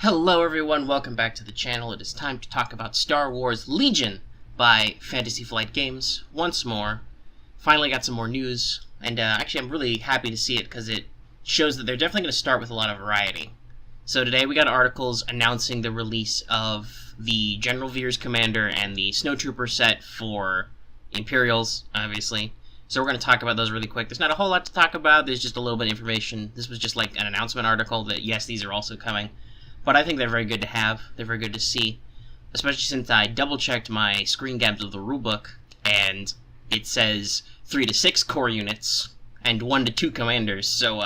Hello everyone, welcome back to the channel. It is time to talk about Star Wars Legion by Fantasy Flight Games once more. Finally got some more news, and actually I'm really happy to see it because it shows that they're definitely going to start with a lot of variety. So today we got articles announcing the release of the General Veers Commander and the Snowtrooper set for Imperials, obviously. So we're going to talk about those really quick. There's not a whole lot to talk about, there's just a little bit of information. This was just like an announcement article that yes, these are also coming. But I think they're very good to have. They're very good to see. Especially since I double-checked my screen grabs of the rulebook, and it says 3 to 6 core units, and 1 to 2 commanders. So,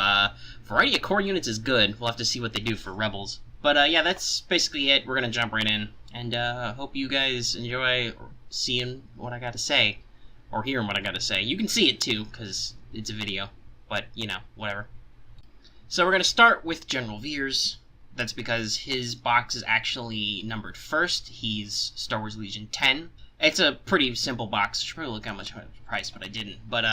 variety of core units is good. We'll have to see what they do for Rebels. But, yeah, that's basically it. We're gonna jump right in. And, hope you guys enjoy seeing what I gotta say. Or hearing what I gotta say. You can see it, too, because it's a video. But, you know, whatever. So we're gonna start with General Veers. That's because his box is actually numbered first. He's Star Wars Legion 10. It's a pretty simple box. I should probably look how much price, but I didn't. But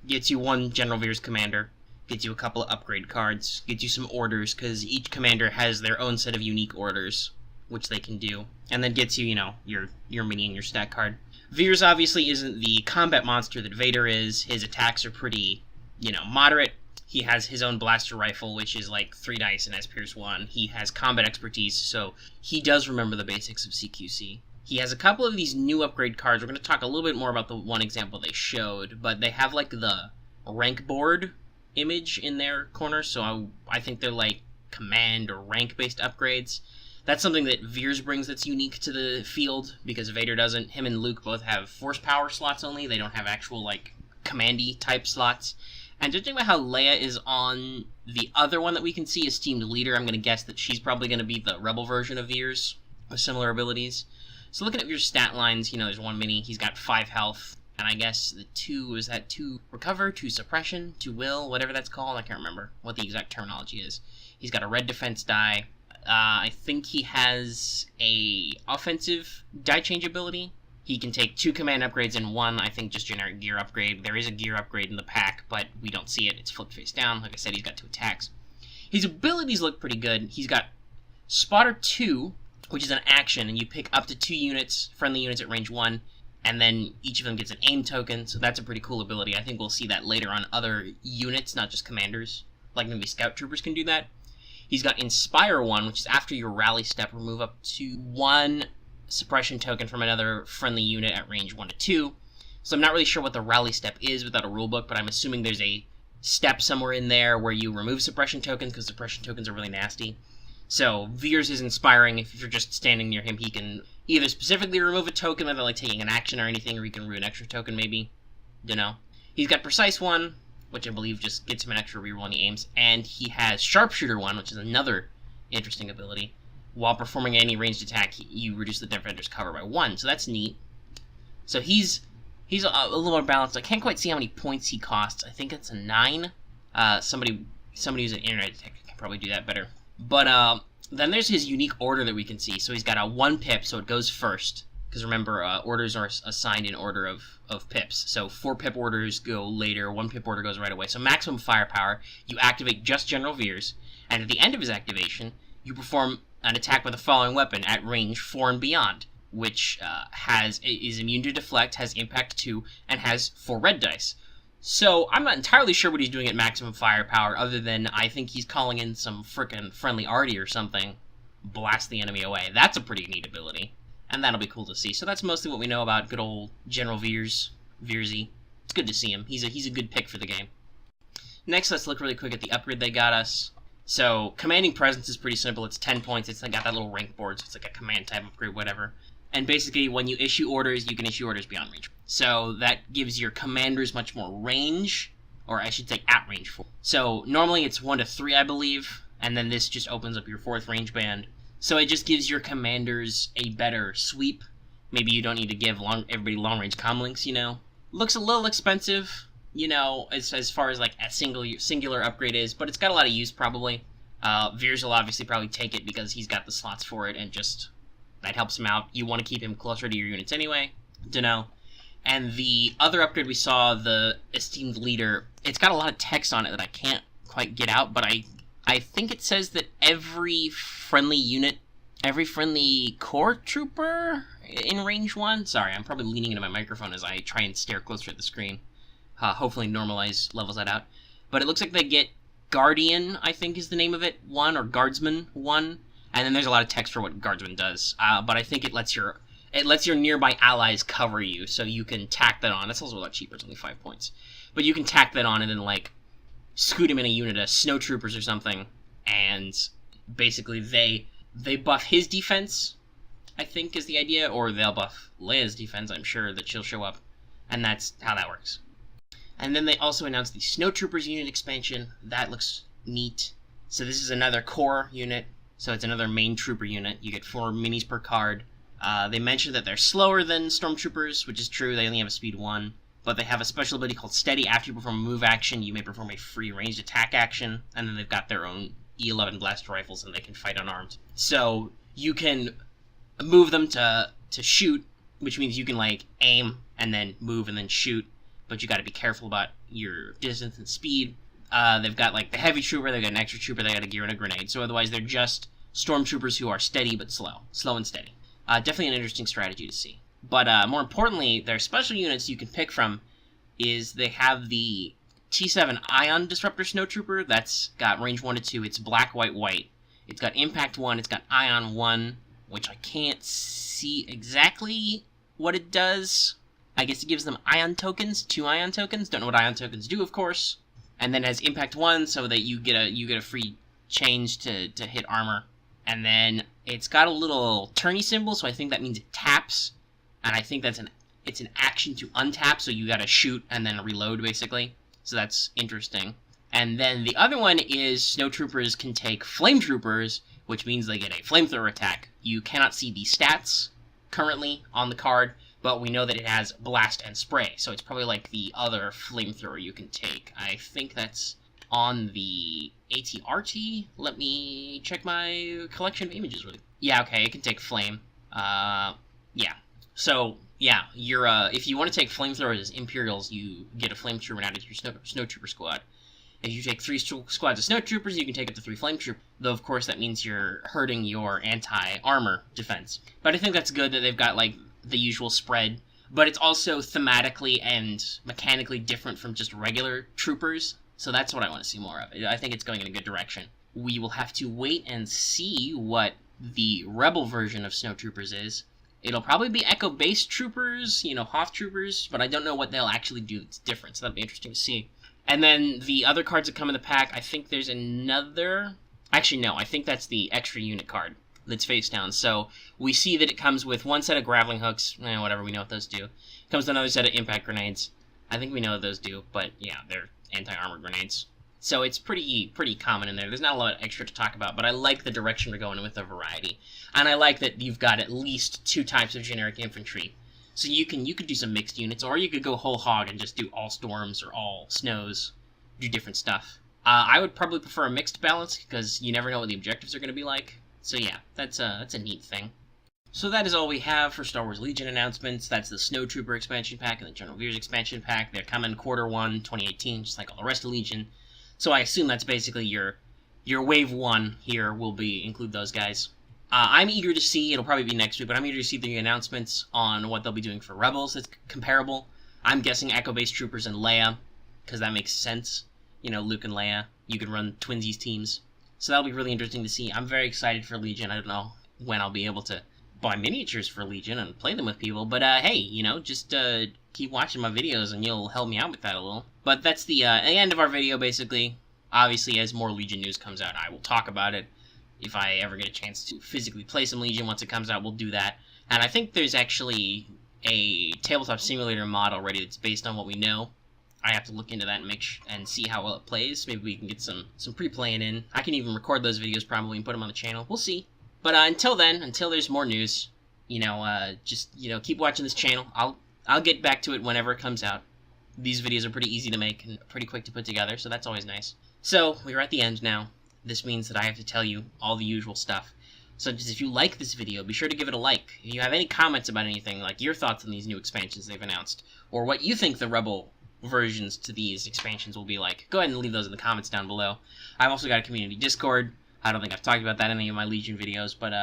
gets you 1 General Veers commander, gets you a couple of upgrade cards, gets you some orders, because each commander has their own set of unique orders, which they can do, and then gets you, you know, your mini and your stat card. Veers obviously isn't the combat monster that Vader is. His attacks are pretty, you know, moderate. He has his own blaster rifle, which is like 3 dice and has Pierce 1. He has combat expertise, so he does remember the basics of CQC. He has a couple of these new upgrade cards. We're going to talk a little bit more about the one example they showed, but they have like the rank board image in their corner, so I think they're like command or rank-based upgrades. That's something that Veers brings that's unique to the field, because Vader doesn't. Him and Luke both have force power slots only. They don't have actual like commandy type slots. And judging by how Leia is on the other one that we can see, Esteemed Leader, I'm going to guess that she's probably going to be the Rebel version of Veers with similar abilities. So looking at Veers' stat lines, you know, there's 1 mini, he's got 5 health, and I guess the 2, is that 2 recover, 2 suppression, 2 will, whatever that's called, I can't remember what the exact terminology is. He's got a red defense die. I think he has a offensive die change ability. He can take 2 command upgrades and 1, I think, just generic gear upgrade. There is a gear upgrade in the pack, but we don't see it. It's flipped face down. Like I said, he's got 2 attacks. His abilities look pretty good. He's got Spotter 2, which is an action, and you pick up to 2 units, friendly units at range 1, and then each of them gets an aim token, so that's a pretty cool ability. I think we'll see that later on other units, not just commanders. Like maybe Scout Troopers can do that. He's got Inspire 1, which is after your rally step, remove up to 1 suppression token from another friendly unit at range 1 to 2. So I'm not really sure what the rally step is without a rulebook, but I'm assuming there's a step somewhere in there where you remove suppression tokens, because suppression tokens are really nasty. So Veers is inspiring. If you're just standing near him, he can either specifically remove a token without like taking an action or anything, or he can remove an extra token maybe. Dunno. He's got Precise 1, which I believe just gets him an extra reroll when he aims, and he has Sharpshooter 1, which is another interesting ability. While performing any ranged attack, you reduce the defender's cover by 1, so that's neat. So he's a little more balanced. I can't quite see how many points he costs. I think it's a 9. Somebody who's an internet tech can probably do that better. But then there's his unique order that we can see. So he's got a 1 pip, so it goes first. Because remember, orders are assigned in order of pips. So 4 pip orders go later, 1 pip order goes right away. So maximum firepower, you activate just General Veers, and at the end of his activation, you perform an attack with the following weapon at range 4 and beyond, which is immune to deflect, has impact 2, and has 4 red dice. So I'm not entirely sure what he's doing at maximum firepower, other than I think he's calling in some frickin' friendly arty or something, blast the enemy away. That's a pretty neat ability, and that'll be cool to see. So that's mostly what we know about good old General Veers, Veersy. It's good to see him. He's a good pick for the game. Next, let's look really quick at the upgrade they got us. So, Commanding Presence is pretty simple. It's 10 points. It's got that little rank board, so it's like a command type upgrade, whatever. And basically, when you issue orders, you can issue orders beyond range. So, that gives your commanders much more range, or I should say at range 4. So, normally it's 1 to 3, I believe, and then this just opens up your 4th range band. So, it just gives your commanders a better sweep. Maybe you don't need to give everybody long-range comlinks, you know. Looks a little expensive, you know, as far as like a singular upgrade is, but it's got a lot of use probably. Veers will obviously probably take it because he's got the slots for it, and just that helps him out. You want to keep him closer to your units anyway. Dunno. And the other upgrade we saw, the Esteemed Leader, it's got a lot of text on it that I can't quite get out, but I I think it says that every friendly core trooper in range 1... Sorry, I'm probably leaning into my microphone as I try and stare closer at the screen. Hopefully normalize levels that out. But it looks like they get Guardian, I think is the name of it, 1, or Guardsman 1. And then there's a lot of text for what Guardsman does. But I think it lets your nearby allies cover you, so you can tack that on. That's also a lot cheaper, it's only 5 points. But you can tack that on and then, like, scoot him in a unit of Snowtroopers or something, and basically they buff his defense, I think is the idea, or they'll buff Leia's defense, I'm sure that she'll show up, and that's how that works. And then they also announced the Snowtroopers unit expansion. That looks neat. So this is another core unit, so it's another main trooper unit. You get 4 minis per card. They mentioned that they're slower than Stormtroopers, which is true, they only have a speed 1. But they have a special ability called Steady. After you perform a move action, you may perform a free ranged attack action, and then they've got their own E11 blaster rifles, and they can fight unarmed. So you can move them to shoot, which means you can, like, aim, and then move, and then shoot, but you gotta be careful about your distance and speed. They've got, like, the heavy trooper, they've got an extra trooper, they got a gear and a grenade, so otherwise they're just stormtroopers who are steady but slow. Slow and steady. Definitely an interesting strategy to see. But more importantly, their special units you can pick from is they have the T7 Ion Disruptor Snowtrooper. That's got range 1 to 2. It's black, white, white. It's got Impact 1. It's got Ion 1, which I can't see exactly what it does. I guess it gives them Ion tokens, 2 Ion tokens. Don't know what Ion tokens do, of course. And then it has Impact 1, so that you get a free change to hit armor. And then it's got a little tourney symbol, so I think that means it taps. And I think it's an action to untap, so you gotta shoot and then reload, basically. So that's interesting. And then the other one is Snowtroopers can take Flame Troopers, which means they get a flamethrower attack. You cannot see the stats currently on the card, but we know that it has Blast and Spray, so it's probably like the other flamethrower you can take. I think that's on the ATRT. Let me check my collection of images really. Yeah, okay, it can take Flame. Yeah. So, yeah, you're, if you want to take flamethrowers as Imperials, you get a flame trooper out of your Snowtrooper squad. If you take 3 squads of Snowtroopers, you can take up to 3 flame troopers. Though, of course, that means you're hurting your anti-armor defense. But I think that's good that they've got, like, the usual spread. But it's also thematically and mechanically different from just regular troopers. So that's what I want to see more of. I think it's going in a good direction. We will have to wait and see what the Rebel version of Snowtroopers is. It'll probably be Echo-based troopers, you know, Hoth troopers, but I don't know what they'll actually do that's different, so that'll be interesting to see. And then the other cards that come in the pack, I think there's another... Actually, no, I think that's the extra unit card that's face down. So we see that it comes with 1 set of grappling hooks, whatever, we know what those do. It comes with another set of impact grenades. I think we know what those do, but yeah, they're anti-armor grenades. So it's pretty common in there. There's not a lot extra to talk about, but I like the direction we're going with the variety. And I like that you've got at least 2 types of generic infantry. So you could do some mixed units, or you could go whole hog and just do all storms or all snows, do different stuff. I would probably prefer a mixed balance, because you never know what the objectives are going to be like. So yeah, that's a neat thing. So that is all we have for Star Wars Legion announcements. That's the Snowtrooper expansion pack and the General Veers expansion pack. They're coming Q1 2018, just like all the rest of Legion. So I assume that's basically your Wave 1 here will include those guys. I'm eager to see, it'll probably be next week, but I'm eager to see the announcements on what they'll be doing for Rebels that's comparable. I'm guessing Echo-based troopers and Leia, because that makes sense. You know, Luke and Leia, you can run twinsies teams. So that'll be really interesting to see. I'm very excited for Legion. I don't know when I'll be able to buy miniatures for Legion and play them with people, but hey, you know, just keep watching my videos and you'll help me out with that a little. But that's the end of our video, basically. Obviously, as more Legion news comes out, I will talk about it. If I ever get a chance to physically play some Legion once it comes out, we'll do that. And I think there's actually a tabletop simulator mod already that's based on what we know. I have to look into that and and see how well it plays. Maybe we can get some pre-playing in. I can even record those videos probably and put them on the channel. We'll see. But until then, until there's more news, you know, just, you know, keep watching this channel. I'll get back to it whenever it comes out. These videos are pretty easy to make and pretty quick to put together, so that's always nice. So, we're at the end now. This means that I have to tell you all the usual stuff. So just if you like this video, be sure to give it a like. If you have any comments about anything, like your thoughts on these new expansions they've announced, or what you think the Rebel versions to these expansions will be like. Go ahead and leave those in the comments down below. I've also got a community Discord. I don't think I've talked about that in any of my Legion videos, but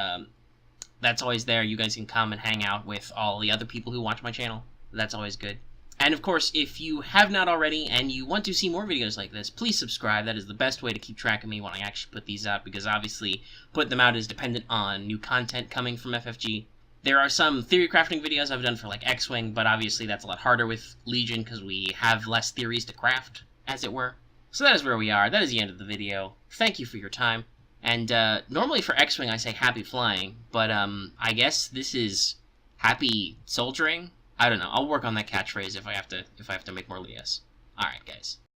that's always there. You guys can come and hang out with all the other people who watch my channel. That's always good. And of course, if you have not already and you want to see more videos like this, please subscribe. That is the best way to keep track of me when I actually put these up, because obviously putting them out is dependent on new content coming from FFG. There are some theory crafting videos I've done for like X-Wing, but obviously that's a lot harder with Legion because we have less theories to craft, as it were. So that is where we are. That is the end of the video. Thank you for your time. And normally for X-Wing I say happy flying, but I guess this is happy soldiering. I don't know. I'll work on that catchphrase if I have to make more Leos. All right, guys.